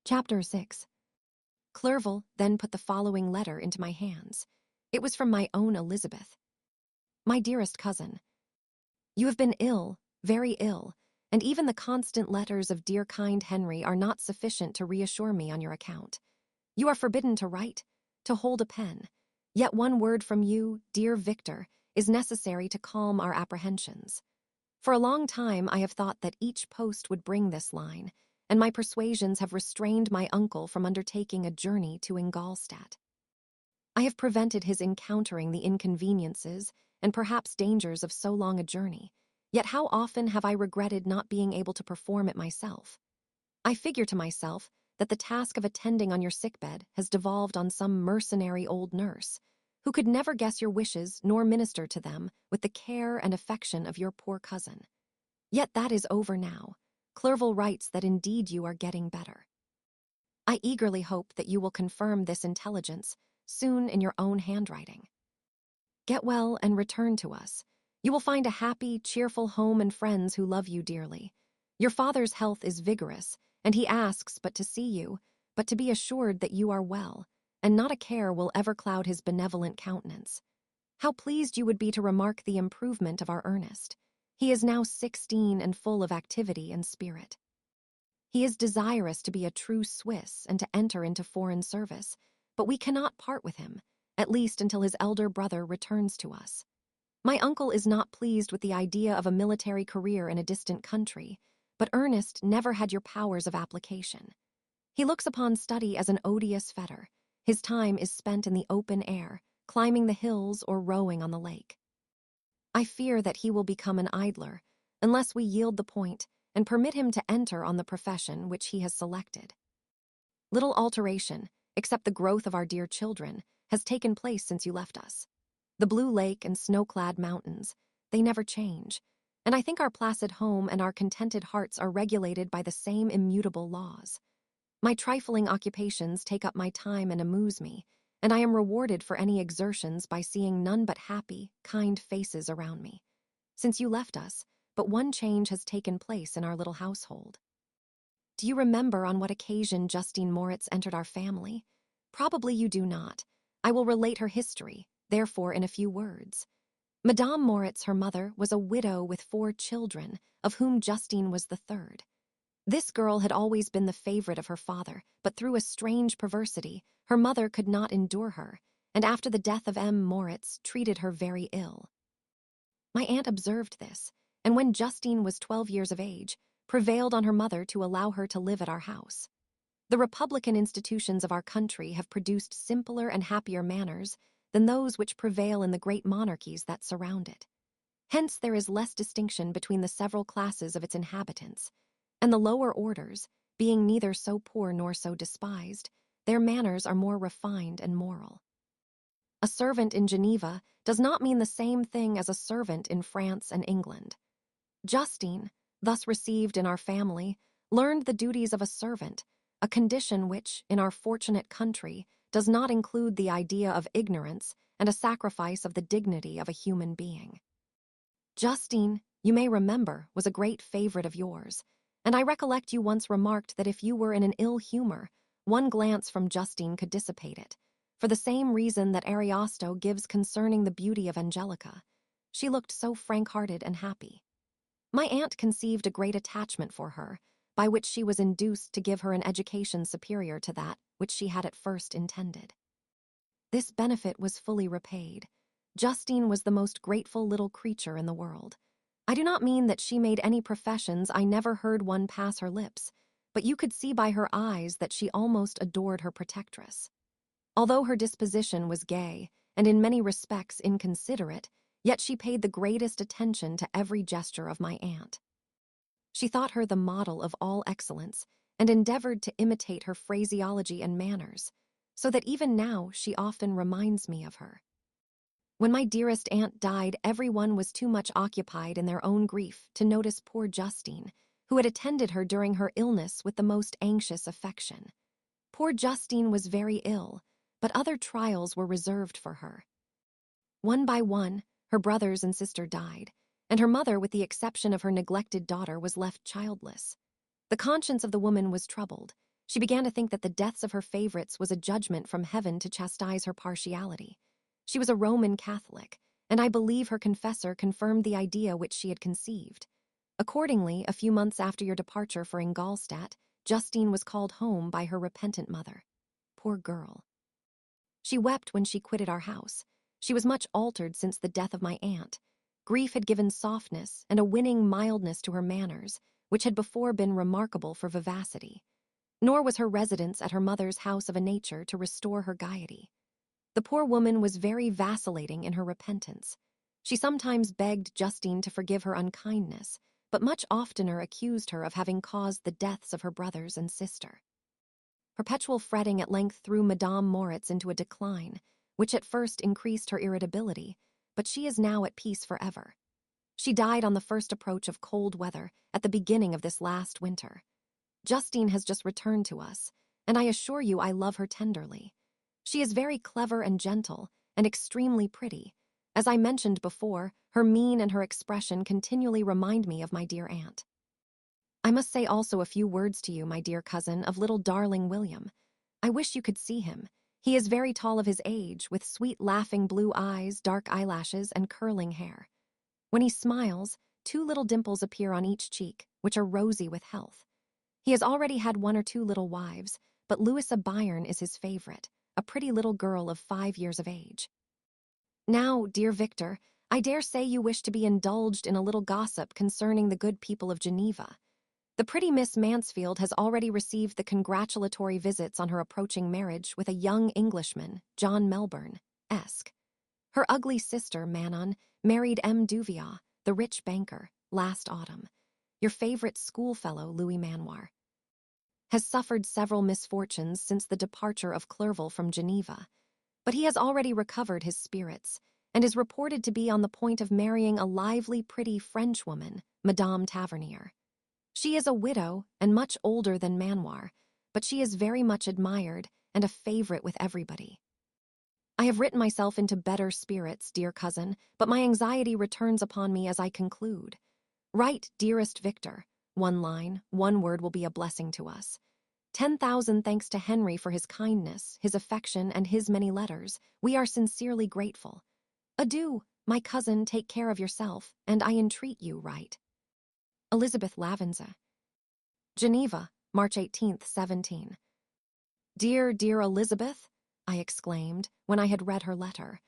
Chapter 6. Clerval then put the following letter into my hands. It was from my own Elizabeth. My dearest cousin, you have been ill, very ill, and even the constant letters of dear kind Henry are not sufficient to reassure me on your account. You are forbidden to write, to hold a pen, yet one word from you, dear Victor, is necessary to calm our apprehensions. For a long time I have thought that each post would bring this line, and my persuasions have restrained my uncle from undertaking a journey to Ingolstadt. I have prevented his encountering the inconveniences and perhaps dangers of so long a journey, yet how often have I regretted not being able to perform it myself. I figure to myself that the task of attending on your sickbed has devolved on some mercenary old nurse, who could never guess your wishes nor minister to them with the care and affection of your poor cousin. Yet that is over now. Clerval writes that indeed you are getting better. I eagerly hope that you will confirm this intelligence soon in your own handwriting. Get well and return to us. You will find a happy, cheerful home and friends who love you dearly. Your father's health is vigorous, and he asks but to see you, but to be assured that you are well, and not a care will ever cloud his benevolent countenance. How pleased you would be to remark the improvement of our Ernest. He is now 16 and full of activity and spirit. He is desirous to be a true Swiss and to enter into foreign service, but we cannot part with him, at least until his elder brother returns to us. My uncle is not pleased with the idea of a military career in a distant country, but Ernest never had your powers of application. He looks upon study as an odious fetter. His time is spent in the open air, climbing the hills or rowing on the lake. I fear that he will become an idler, unless we yield the point and permit him to enter on the profession which he has selected. Little alteration, except the growth of our dear children, has taken place since you left us. The blue lake and snow-clad mountains, they never change, and I think our placid home and our contented hearts are regulated by the same immutable laws. My trifling occupations take up my time and amuse me, and I am rewarded for any exertions by seeing none but happy, kind faces around me. Since you left us, but one change has taken place in our little household. Do you remember on what occasion Justine Moritz entered our family? Probably you do not. I will relate her history, therefore in a few words. Madame Moritz, her mother, was a widow with 4 children, of whom Justine was the third. This girl had always been the favorite of her father, but through a strange perversity, her mother could not endure her, and after the death of M. Moritz, treated her very ill. My aunt observed this, and when Justine was 12 years of age, prevailed on her mother to allow her to live at our house. The republican institutions of our country have produced simpler and happier manners than those which prevail in the great monarchies that surround it. Hence there is less distinction between the several classes of its inhabitants, and the lower orders, being neither so poor nor so despised, their manners are more refined and moral. A servant in Geneva does not mean the same thing as a servant in France and England. Justine, thus received in our family, learned the duties of a servant, a condition which, in our fortunate country, does not include the idea of ignorance and a sacrifice of the dignity of a human being. Justine, you may remember, was a great favorite of yours, and I recollect you once remarked that if you were in an ill humor, one glance from Justine could dissipate it, for the same reason that Ariosto gives concerning the beauty of Angelica. She looked so frank-hearted and happy. My aunt conceived a great attachment for her, by which she was induced to give her an education superior to that which she had at first intended. This benefit was fully repaid. Justine was the most grateful little creature in the world. I do not mean that she made any professions. I never heard one pass her lips, but you could see by her eyes that she almost adored her protectress. Although her disposition was gay, and in many respects inconsiderate, yet she paid the greatest attention to every gesture of my aunt. She thought her the model of all excellence, and endeavored to imitate her phraseology and manners, so that even now she often reminds me of her. When my dearest aunt died, everyone was too much occupied in their own grief to notice poor Justine, who had attended her during her illness with the most anxious affection. Poor Justine was very ill, but other trials were reserved for her. One by one, her brothers and sister died, and her mother, with the exception of her neglected daughter, was left childless. The conscience of the woman was troubled, She began to think that the deaths of her favorites was a judgment from heaven to chastise her partiality. She was a Roman Catholic, and I believe her confessor confirmed the idea which she had conceived. Accordingly, a few months after your departure for Ingolstadt, Justine was called home by her repentant mother. Poor girl. She wept when she quitted our house. She was much altered since the death of my aunt. Grief had given softness and a winning mildness to her manners, which had before been remarkable for vivacity. Nor was her residence at her mother's house of a nature to restore her gaiety. The poor woman was very vacillating in her repentance. She sometimes begged Justine to forgive her unkindness, but much oftener accused her of having caused the deaths of her brothers and sister. Perpetual fretting at length threw Madame Moritz into a decline, which at first increased her irritability, but she is now at peace forever. She died on the first approach of cold weather at the beginning of this last winter. Justine has just returned to us, and I assure you I love her tenderly. She is very clever and gentle, and extremely pretty. As I mentioned before, her mien and her expression continually remind me of my dear aunt. I must say also a few words to you, my dear cousin, of little darling William. I wish you could see him. He is very tall of his age, with sweet laughing blue eyes, dark eyelashes, and curling hair. When he smiles, 2 little dimples appear on each cheek, which are rosy with health. He has already had 1 or 2 little wives, but Louisa Byron is his favorite, a pretty little girl of 5 years of age. Now, dear Victor, I dare say you wish to be indulged in a little gossip concerning the good people of Geneva. The pretty Miss Mansfield has already received the congratulatory visits on her approaching marriage with a young Englishman, John Melbourne, Esq. Her ugly sister, Manon, married M. Duviat, the rich banker, last autumn. Your favorite schoolfellow, Louis Manoir, has suffered several misfortunes since the departure of Clerval from Geneva, but he has already recovered his spirits and is reported to be on the point of marrying a lively, pretty Frenchwoman, Madame Tavernier. She is a widow and much older than Manoir, but she is very much admired and a favorite with everybody. I have written myself into better spirits, dear cousin, but my anxiety returns upon me as I conclude. Write, dearest Victor. 1 line, 1 word will be a blessing to us. 10,000 thanks to Henry for his kindness, his affection, and his many letters. We are sincerely grateful. Adieu, my cousin, take care of yourself, and I entreat you, write. Elizabeth Lavenza. Geneva, March 18th, 17. Dear, dear Elizabeth, I exclaimed when I had read her letter.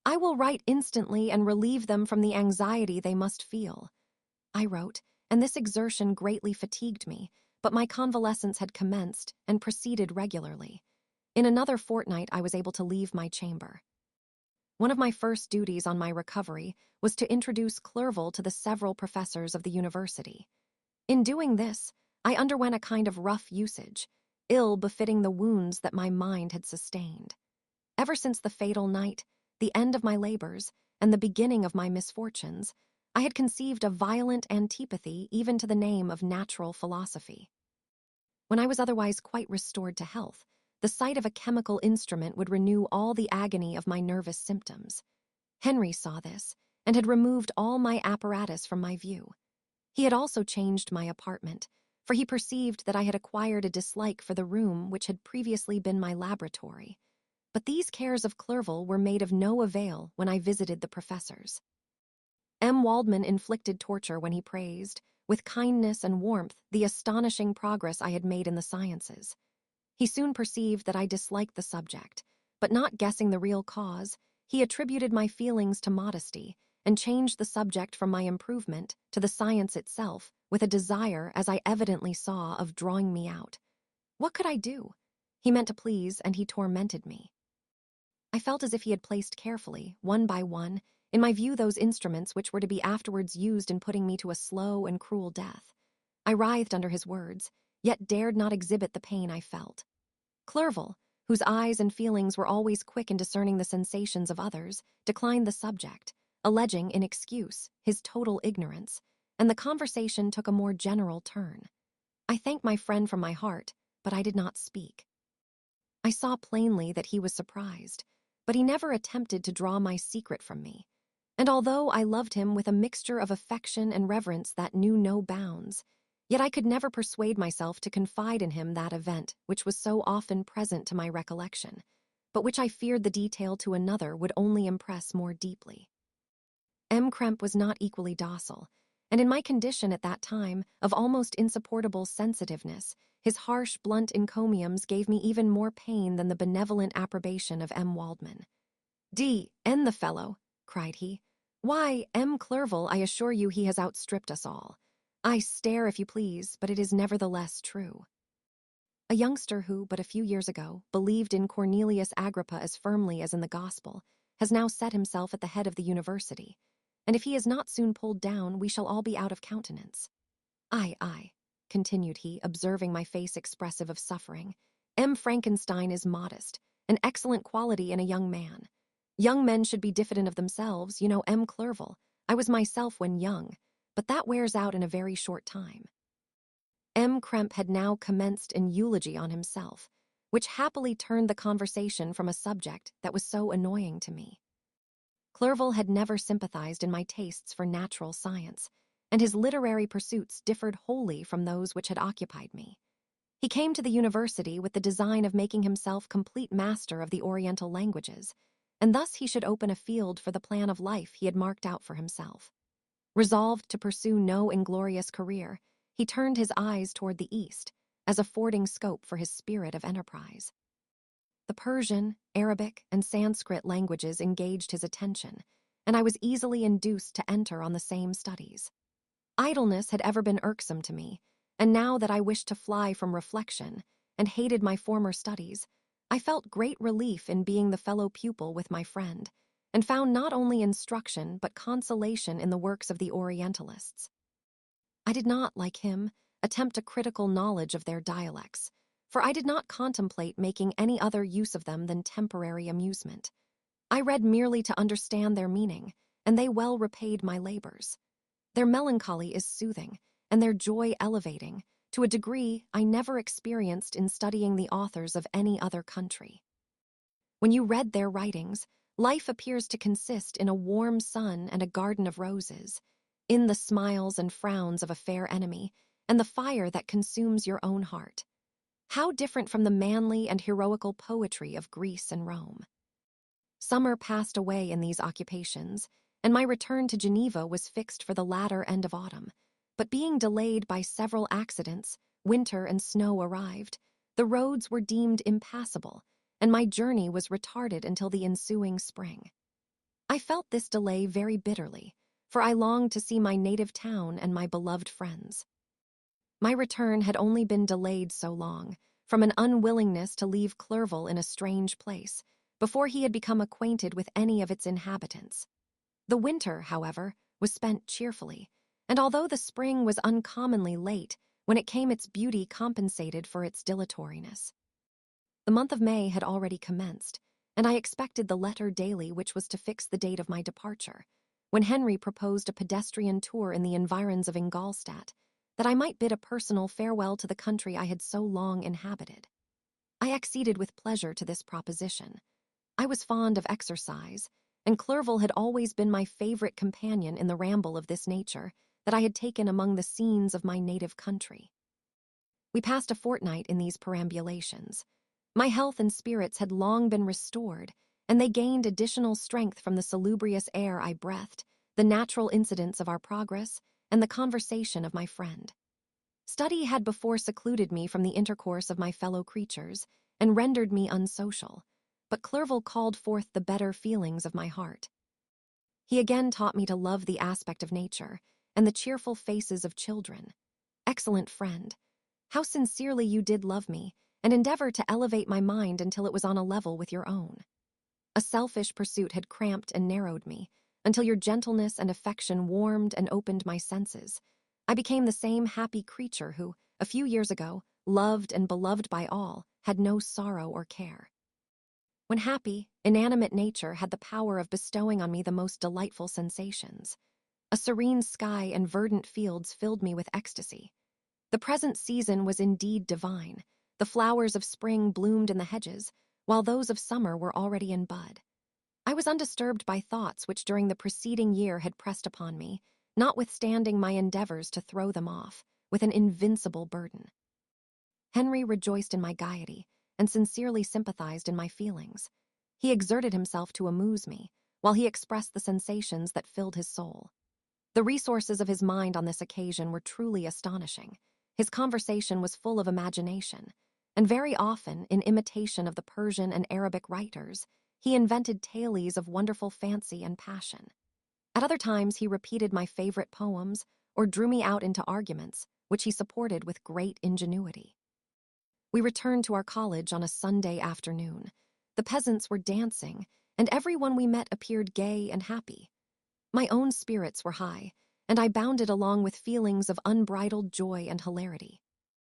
I will write instantly and relieve them from the anxiety they must feel. I wrote, and this exertion greatly fatigued me, but my convalescence had commenced and proceeded regularly. In another fortnight I was able to leave my chamber. One of my first duties on my recovery was to introduce Clerval to the several professors of the university. In doing this, I underwent a kind of rough usage, ill befitting the wounds that my mind had sustained. Ever since the fatal night, the end of my labors, and the beginning of my misfortunes, I had conceived a violent antipathy even to the name of natural philosophy. When I was otherwise quite restored to health, the sight of a chemical instrument would renew all the agony of my nervous symptoms. Henry saw this, and had removed all my apparatus from my view. He had also changed my apartment, for he perceived that I had acquired a dislike for the room which had previously been my laboratory. But these cares of Clerval were made of no avail when I visited the professors. M. Waldman inflicted torture when he praised, with kindness and warmth, the astonishing progress I had made in the sciences. He soon perceived that I disliked the subject, but not guessing the real cause, he attributed my feelings to modesty and changed the subject from my improvement to the science itself with a desire, as I evidently saw, of drawing me out. What could I do? He meant to please, and he tormented me. I felt as if he had placed carefully, one by one, in my view those instruments which were to be afterwards used in putting me to a slow and cruel death. I writhed under his words, yet dared not exhibit the pain I felt. Clerval, whose eyes and feelings were always quick in discerning the sensations of others, declined the subject, alleging in excuse his total ignorance, and the conversation took a more general turn. I thanked my friend from my heart, but I did not speak. I saw plainly that he was surprised, but he never attempted to draw my secret from me, and although I loved him with a mixture of affection and reverence that knew no bounds, Yet I could never persuade myself to confide in him that event which was so often present to my recollection, but which I feared the detail to another would only impress more deeply. M. Kremp was not equally docile, and in my condition at that time of almost insupportable sensitiveness, his harsh, blunt encomiums gave me even more pain than the benevolent approbation of M. Waldman. "D.N. the fellow," cried he. "Why, M. Clerval, I assure you he has outstripped us all. I stare, if you please, but it is nevertheless true." A youngster who, but a few years ago, believed in Cornelius Agrippa as firmly as in the gospel, has now set himself at the head of the university, and if he is not soon pulled down, we shall all be out of countenance. Ay, continued he, observing my face expressive of suffering, M. Frankenstein is modest, an excellent quality in a young man. Young men should be diffident of themselves, you know, M. Clerval. I was myself when young, but that wears out in a very short time. M. Kremp had now commenced an eulogy on himself, which happily turned the conversation from a subject that was so annoying to me. Clerval had never sympathized in my tastes for natural science, and his literary pursuits differed wholly from those which had occupied me. He came to the university with the design of making himself complete master of the Oriental languages, and thus he should open a field for the plan of life he had marked out for himself. Resolved to pursue no inglorious career, he turned his eyes toward the east, as affording scope for his spirit of enterprise. The Persian, Arabic, and Sanskrit languages engaged his attention, and I was easily induced to enter on the same studies. Idleness had ever been irksome to me, and now that I wished to fly from reflection and hated my former studies, I felt great relief in being the fellow pupil with my friend, and found not only instruction but consolation in the works of the Orientalists. I did not, like him, attempt a critical knowledge of their dialects, for I did not contemplate making any other use of them than temporary amusement. I read merely to understand their meaning, and they well repaid my labors. Their melancholy is soothing, and their joy elevating, to a degree I never experienced in studying the authors of any other country. When you read their writings, life appears to consist in a warm sun and a garden of roses, in the smiles and frowns of a fair enemy, and the fire that consumes your own heart. How different from the manly and heroical poetry of Greece and Rome. Summer passed away in these occupations, and my return to Geneva was fixed for the latter end of autumn. But being delayed by several accidents, winter and snow arrived, the roads were deemed impassable, and my journey was retarded until the ensuing spring. I felt this delay very bitterly, for I longed to see my native town and my beloved friends. My return had only been delayed so long, from an unwillingness to leave Clerval in a strange place, before he had become acquainted with any of its inhabitants. The winter, however, was spent cheerfully, and although the spring was uncommonly late, when it came its beauty compensated for its dilatoriness. The month of May had already commenced, and I expected the letter daily which was to fix the date of my departure, when Henry proposed a pedestrian tour in the environs of Ingolstadt, that I might bid a personal farewell to the country I had so long inhabited. I acceded with pleasure to this proposition. I was fond of exercise, and Clerval had always been my favorite companion in the ramble of this nature that I had taken among the scenes of my native country. We passed a fortnight in these perambulations. My health and spirits had long been restored, and they gained additional strength from the salubrious air I breathed, the natural incidents of our progress, and the conversation of my friend. Study had before secluded me from the intercourse of my fellow creatures, and rendered me unsocial, but Clerval called forth the better feelings of my heart. He again taught me to love the aspect of nature, and the cheerful faces of children. Excellent friend, how sincerely you did love me, and endeavor to elevate my mind until it was on a level with your own. A selfish pursuit had cramped and narrowed me, until your gentleness and affection warmed and opened my senses. I became the same happy creature who, a few years ago, loved and beloved by all, had no sorrow or care. When happy, inanimate nature had the power of bestowing on me the most delightful sensations. A serene sky and verdant fields filled me with ecstasy. The present season was indeed divine. The flowers of spring bloomed in the hedges, while those of summer were already in bud. I was undisturbed by thoughts which during the preceding year had pressed upon me, notwithstanding my endeavors to throw them off, with an invincible burden. Henry rejoiced in my gaiety and sincerely sympathized in my feelings. He exerted himself to amuse me, while he expressed the sensations that filled his soul. The resources of his mind on this occasion were truly astonishing. His conversation was full of imagination, and very often, in imitation of the Persian and Arabic writers, he invented tales of wonderful fancy and passion. At other times, he repeated my favorite poems or drew me out into arguments, which he supported with great ingenuity. We returned to our college on a Sunday afternoon. The peasants were dancing, and everyone we met appeared gay and happy. My own spirits were high, and I bounded along with feelings of unbridled joy and hilarity.